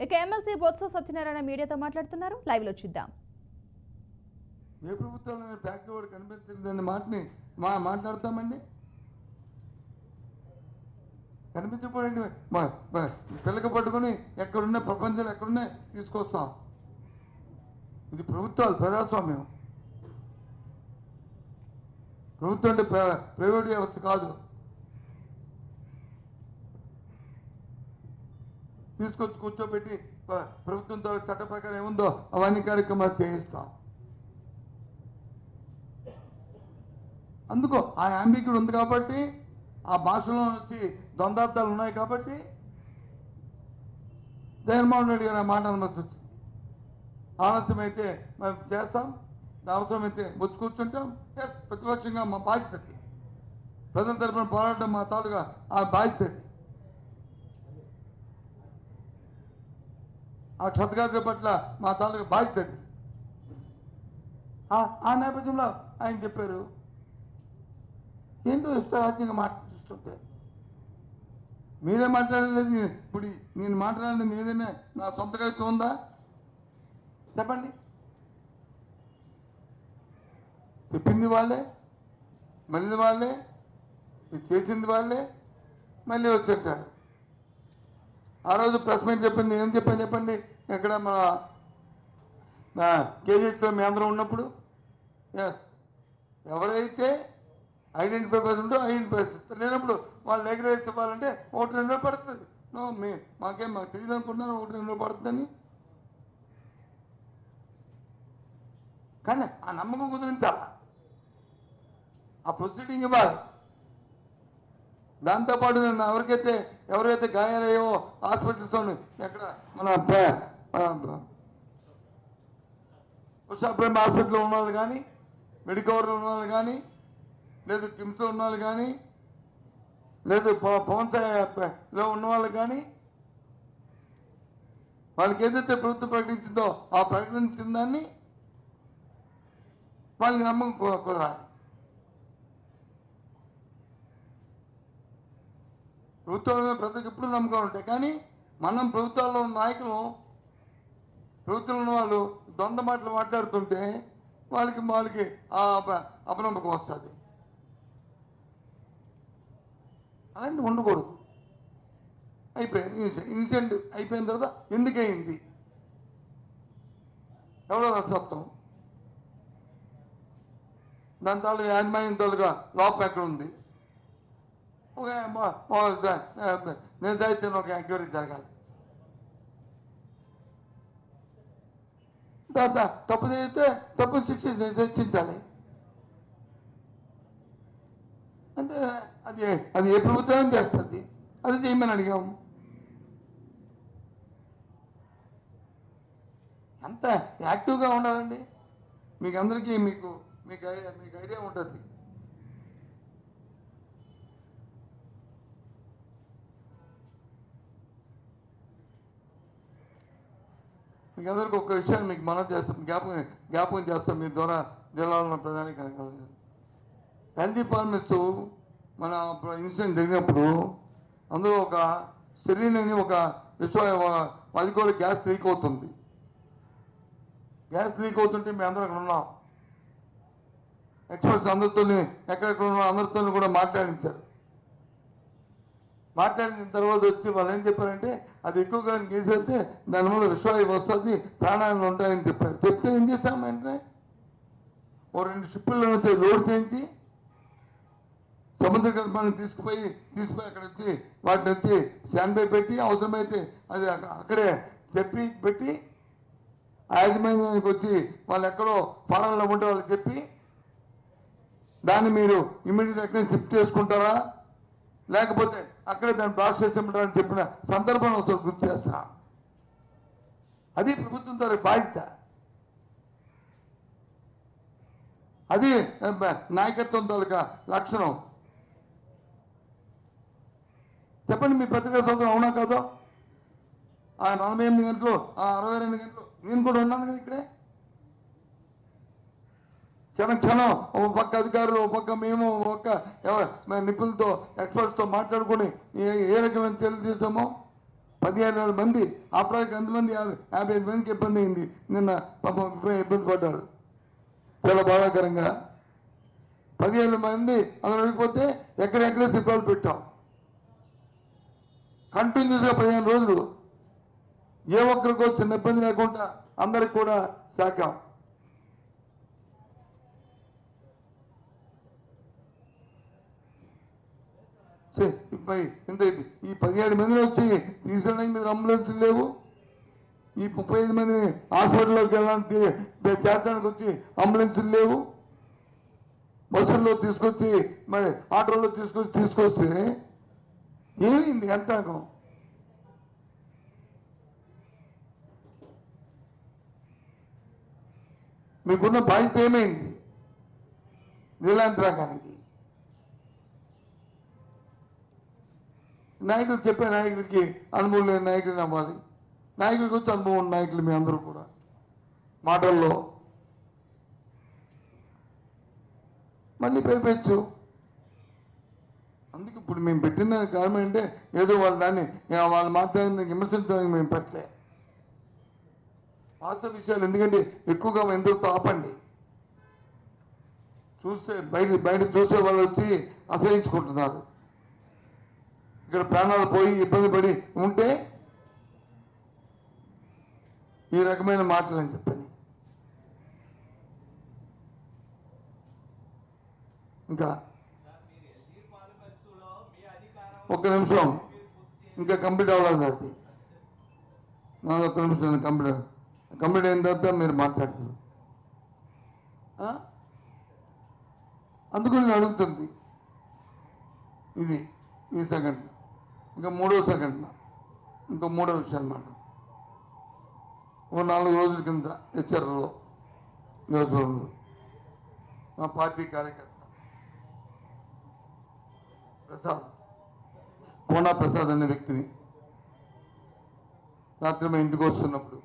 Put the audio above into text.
ఇక ఎమ్మెల్సీ బొత్స సత్యనారాయణ మీడియాతో మాట్లాడుతున్నారు. లైవ్ లో చూద్దాం. ఏ ప్రభుత్వంలో బ్యాక్వర్డ్ కనిపించలేదన్న మాటని మాట్లాడతామండి. కనిపించకపోయింది పిల్లక పట్టుకుని ఎక్కడున్నా ప్రపంచంలో ఎక్కడున్నా తీసుకొస్తాం. ఇది ప్రభుత్వాలు, ప్రజాస్వామ్యం. ప్రభుత్వం అంటే ప్రైవేట్ వ్యవస్థ కాదు. తీసుకొచ్చి కూర్చోబెట్టి ప్రభుత్వంతో చట్ట ప్రకారం ఏముందో అవన్నీ కార్యక్రమాలు చేయిస్తాం. అందుకో ఆ అంబికుడు ఉంది కాబట్టి, ఆ భాషలో వచ్చి ద్వందార్థాలు ఉన్నాయి కాబట్టి జగన్మోహన్ రెడ్డి గారు ఆ మాట అనవలసి వచ్చింది. ఆలస్యమైతే మేము చేస్తాం, అవసరమైతే వచ్చి కూర్చుంటాం. ఎస్, ప్రతిపక్షంగా మా బాధ్యత, ప్రజల తరఫున పోరాటం మా తాలుగా ఆ బాధ్యత. ఆ క్షతగాత్ర పట్ల మా తాలూకా బాధ్యత. ఆ నేపథ్యంలో ఆయన చెప్పారు, ఏంటో ఇష్టరాజ్యంగా మాట్లాడుతుంటే మీరే మాట్లాడలేదు. ఇప్పుడు నేను మాట్లాడలేదు ఏదైనా నా సొంత కవిత్వం ఉందా చెప్పండి. చెప్పింది వాళ్ళే, మళ్ళీ వాళ్ళే, చేసింది వాళ్ళే, మళ్ళీ వచ్చేటారు. ఆ రోజు ప్రెస్ మీట్ చెప్పింది ఏం చెప్పాను చెప్పండి. ఎక్కడ మన కేజీహెచ్లో మీ అందరం ఉన్నప్పుడు ఎస్, ఎవరైతే ఐడెంటిఫై ఉంటో ఐడెంటిఫై ఇస్తారు. లేనప్పుడు వాళ్ళు ఎగరేసి ఇవ్వాలంటే 1-2 రోజులు పడుతుంది. మాకు తెలియదు అనుకుంటున్నాను 1-2 రోజులు పడుతుందని. కానీ ఆ నమ్మకం కుదిరించాల, ఆ ప్రొసీడింగ్ ఇవ్వాలి. దాంతోపాటు ఎవరైతే గాయాలయ్యో హాస్పిటల్స్తో ఎక్కడ మన ఉషాప్రేమ హాస్పిటల్లో ఉన్న వాళ్ళు కానీ, మెడికవర్లో ఉన్న వాళ్ళు కానీ, లేదు కిమ్స్లో ఉన్న వాళ్ళు కానీ, లేదు పవన్ సాయిలో ఉన్న వాళ్ళు కానీ, వాళ్ళకి ఏదైతే ప్రభుత్వం ప్రకటించిందో ఆ ప్రకటించిన దాన్ని వాళ్ళకి నమ్మకం కుదరాలి. ప్రభుత్వంలో ప్రజలకు ఎప్పుడు నమ్మకం ఉంటాయి. కానీ మనం ప్రభుత్వాల్లో ఉన్న నాయకులు, ప్రభుత్వంలో ఉన్న వాళ్ళు ద్వంద్వ మాటలు మాట్లాడుతుంటే వాళ్ళకి అపనమ్మకం వస్తుంది. అలాంటి ఉండకూడదు. అయిపోయింది ఇన్సిడెంట్, అయిపోయిన తర్వాత ఎందుకయింది, ఎవరో సత్వం, దాని తాలూకు యాజమాన్యం తాలూగా లోపం ఎక్కడ ఉంది, నిజాయితీని ఒక ఎంక్వైరీ జరగాలి. తప్పు చేస్తే తప్పు శిక్షించాలి. అంటే అది ఏ ప్రభుత్వం చేస్తుంది, అది చేయమని అడిగాము. ఎంత యాక్టివ్గా ఉండాలండి మీకు అందరికీ, మీకు ఐడియా ఉంటుంది. మీకు అందరికీ ఒక విషయాన్ని మీకు మనం చేస్తాం, జ్ఞాపకం చేస్తాం మీ ద్వారా జిల్లాలో ఉన్న ప్రధానికి. హెల్త్ డిపార్ట్మెంట్స్ మన ఇన్సిడెంట్ జరిగినప్పుడు అందులో ఒక సెరీన్ అని ఒక అది కూడా గ్యాస్ లీక్ అవుతుంది. గ్యాస్ లీక్ అవుతుంటే మేము అందరం అక్కడ ఉన్నాం. ఎక్స్పర్ట్స్ అందరితో ఎక్కడెక్కడ ఉన్న అందరితో కూడా మాట్లాడించారు. మాట్లాడిన తర్వాత వచ్చి వాళ్ళు ఏం చెప్పారంటే అది ఎక్కువగా గీసేస్తే దానివల్ల విశ్వాసం వస్తుంది, ప్రాణాలు ఉంటాయని చెప్పారు. చెప్తే ఏం చేశాం వెంటనే 2 షిప్పుల్లో నుంచి లోడ్ చేయించి సముద్ర గర్భాన్ని తీసుకుపోయి అక్కడ వచ్చి వాటిని వచ్చి స్టాండ్ బై పెట్టి అవసరమైతే అది అక్కడే పెట్టి ఆ యాజమాన్యానికి వచ్చి వాళ్ళు ఎక్కడో ఫారంలో ఉంటే వాళ్ళకి చెప్పి దాన్ని మీరు ఇమ్మీడియట్ ఎక్కడ షిఫ్ట్ చేసుకుంటారా, లేకపోతే అక్కడే దాన్ని ప్రాసెస్ ఇవ్వడానికి చెప్పిన సందర్భం ఒకసారి గుర్తు చేస్తా. అది ప్రభుత్వం తన బాధ్యత, అది నాయకత్వం తాలూకా లక్షణం. చెప్పండి మీ పత్రికా సోదరం అవునా కాదో? ఆ 48 గంటలు, ఆ 62 గంటలు నేను కూడా ఉన్నాను కదా ఇక్కడే. క్షణం ఒక పక్క అధికారులు, ఒక పక్క మేము, ఒక పక్క నిపుణులతో ఎక్స్పర్ట్స్తో మాట్లాడుకుని ఏ రకమైన చర్యలు తీసామో 15,000 మంది ఆ ప్రాజెక్ట్ ఎంతమంది 55 మందికి ఇబ్బంది అయింది. నిన్న పాపం ఇబ్బంది పడ్డారు చాలా బాధాకరంగా. 15,000 మంది అందులో వెళ్ళిపోతే ఎక్కడెక్కడే శిల్పాలు పెట్టాం. కంటిన్యూస్గా 15 రోజులు ఏ ఒక్కరికో చిన్న ఇబ్బంది లేకుండా అందరికి కూడా సాకాం. ఇంత ఈ 17 మందిని వచ్చి తీసుకెళ్ళడానికి మీద అంబులెన్స్లు లేవు. ఈ 35 మందిని హాస్పిటల్లోకి వెళ్ళడానికి చేర్చడానికి వచ్చి అంబులెన్స్లు లేవు. బస్సుల్లో తీసుకొచ్చి మరి ఆటోలో తీసుకొస్తే ఏమైంది ఎంతకం? మీకున్న బాధ్యత ఏమైంది? నీలాంటి రకానికి నాయకులు చెప్పే నాయకులకి అనుభవం లేని నాయకులు అవ్వాలి. నాయకులకి వచ్చి అనుభవం ఉన్న నాయకులు మీ అందరూ కూడా మాటల్లో మళ్ళీ పేర్చు. అందుకే ఇప్పుడు మేము పెట్టిన కారణం అంటే ఏదో దాన్ని వాళ్ళు మాట్లాడిన విమర్శించడానికి మేము పెట్టలే. వాస్తవ విషయాలు ఎందుకంటే ఎక్కువగా ఎందుకు ఆపండి. చూస్తే బయట చూసే వాళ్ళు వచ్చి అసహించుకుంటున్నారు. ఇక్కడ ప్రాణాలు పోయి ఇబ్బంది పడి ఉంటే ఈ రకమైన మాటలు అని చెప్పని ఇంకా ఒక్క నిమిషం ఇంకా కంప్లీట్ అవ్వలేదు. అది నాది ఒక్క నిమిషం కంప్లీట్ అయిన తర్వాత మీరు మాట్లాడతారు. అందుకు నేను అడుగుతుంది ఇది ఈ సెకండ్ ఇంకా 3వ సెకండ్ ఇంకా 3వ విషయం అన్నమాట. ఓ 4 రోజుల కింద హెచ్చర్లో నియోజకవర్గంలో మా పార్టీ కార్యకర్త కోనా ప్రసాద్ అనే వ్యక్తిని రాత్రి మా ఇంటికి వస్తున్నప్పుడు